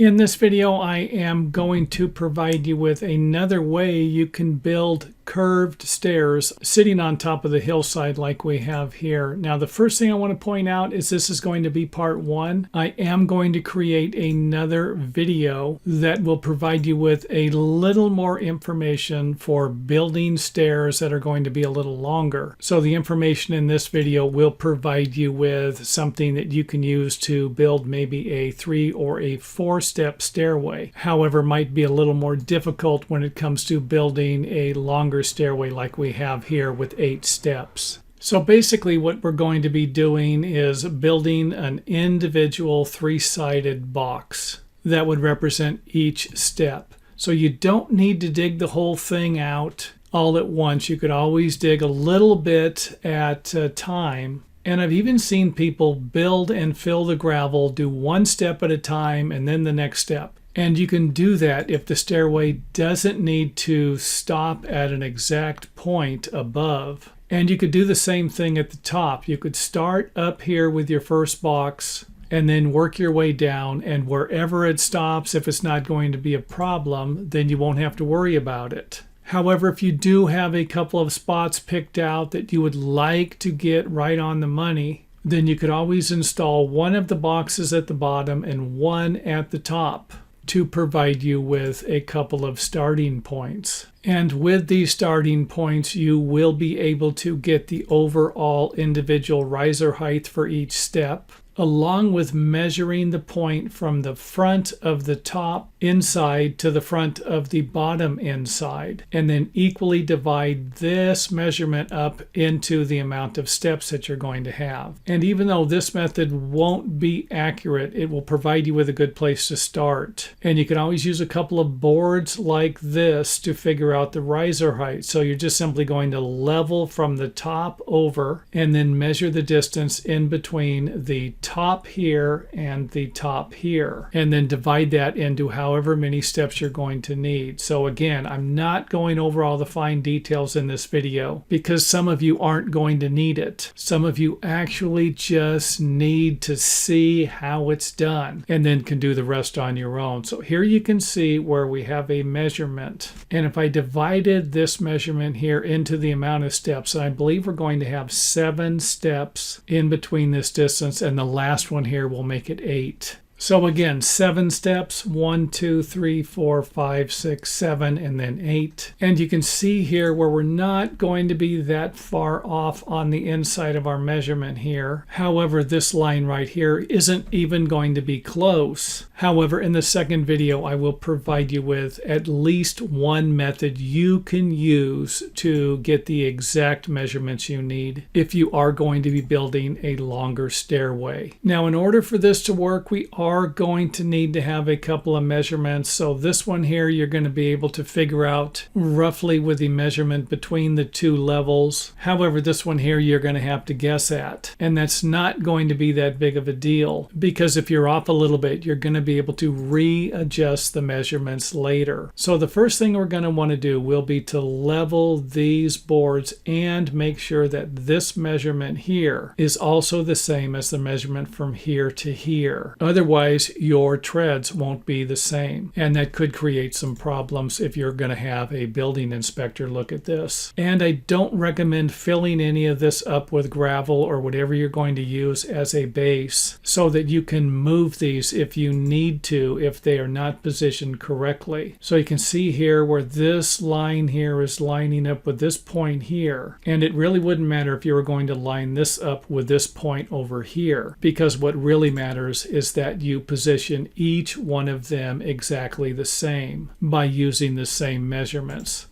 In this video, I am going to provide you with another way you can build curved stairs sitting on top of the hillside like we have here. Now, the first thing I want to point out is this is going to be part one. I am going to create another video that will provide you with a little more information for building stairs that are going to be a little longer. So the information in this video will provide you with something that you can use to build maybe a 3 or a 4-step stairway. However, might be a little more difficult when it comes to building a longer stairway like we have here with 8 steps. So basically what we're going to be doing is building an individual 3-sided box that would represent each step. So you don't need to dig the whole thing out all at once. You could always dig a little bit at a time. And I've even seen people build and fill the gravel, do one step at a time and then the next step. And you can do that if the stairway doesn't need to stop at an exact point above. And you could do the same thing at the top. You could start up here with your first box and then work your way down, and wherever it stops, if it's not going to be a problem, then you won't have to worry about it. However, if you do have a couple of spots picked out that you would like to get right on the money, then you could always install one of the boxes at the bottom and one at the top to provide you with a couple of starting points. And with these starting points, you will be able to get the overall individual riser height for each step, along with measuring the point from the front of the top inside to the front of the bottom inside, and then equally divide this measurement up into the amount of steps that you're going to have. And even though this method won't be accurate, it will provide you with a good place to start. And you can always use a couple of boards like this to figure out the riser height. So you're just simply going to level from the top over and then measure the distance in between the top here and the top here, and then divide that into however many steps you're going to need. So again, I'm not going over all the fine details in this video because some of you aren't going to need it. Some of you actually just need to see how it's done and then can do the rest on your own. So here you can see where we have a measurement, and if I divided this measurement here into the amount of steps, and I believe we're going to have 7 steps in between this distance, and the last one here will make it 8. So again, 7 steps, 1, 2, 3, 4, 5, 6, 7, and then 8. And you can see here where we're not going to be that far off on the inside of our measurement here. However, this line right here isn't even going to be close. However, in the second video, I will provide you with at least one method you can use to get the exact measurements you need if you are going to be building a longer stairway. Now, in order for this to work, we are going to need to have a couple of measurements. So this one here, you're going to be able to figure out roughly with the measurement between the 2 levels. However, this one here, you're going to have to guess at. And that's not going to be that big of a deal, because if you're off a little bit, you're going to be able to readjust the measurements later. So the first thing we're going to want to do will be to level these boards and make sure that this measurement here is also the same as the measurement from here to here. Otherwise, your treads won't be the same, and that could create some problems if you're going to have a building inspector look at this. And I don't recommend filling any of this up with gravel or whatever you're going to use as a base, so that you can move these if you need to, if they are not positioned correctly. So you can see here where this line here is lining up with this point here, and it really wouldn't matter if you were going to line this up with this point over here, because what really matters is that you position each one of them exactly the same by using the same measurements.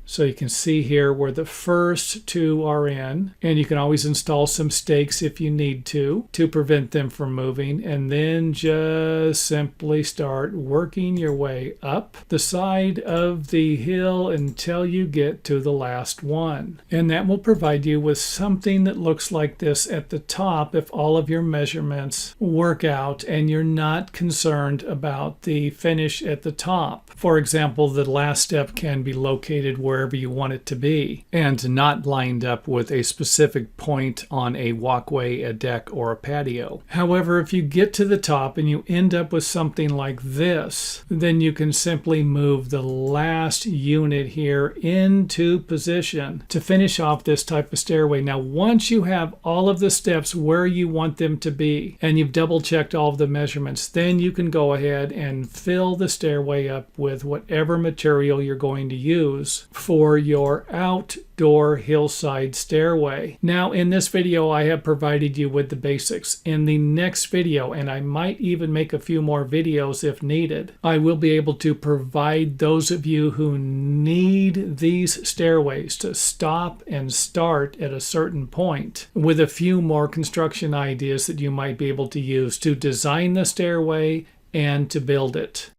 So you can see here where the first 2 are in, and you can always install some stakes if you need to prevent them from moving, and then just simply start working your way up the side of the hill until you get to the last one. And that will provide you with something that looks like this at the top if all of your measurements work out and you're not concerned about the finish at the top. For example, the last step can be located where wherever you want it to be, and not lined up with a specific point on a walkway, a deck, or a patio. However, if you get to the top and you end up with something like this, then you can simply move the last unit here into position to finish off this type of stairway. Now, once you have all of the steps where you want them to be, and you've double checked all of the measurements, then you can go ahead and fill the stairway up with whatever material you're going to use for your outdoor hillside stairway. Now, in this video, I have provided you with the basics. In the next video, and I might even make a few more videos if needed, I will be able to provide those of you who need these stairways to stop and start at a certain point with a few more construction ideas that you might be able to use to design the stairway and to build it.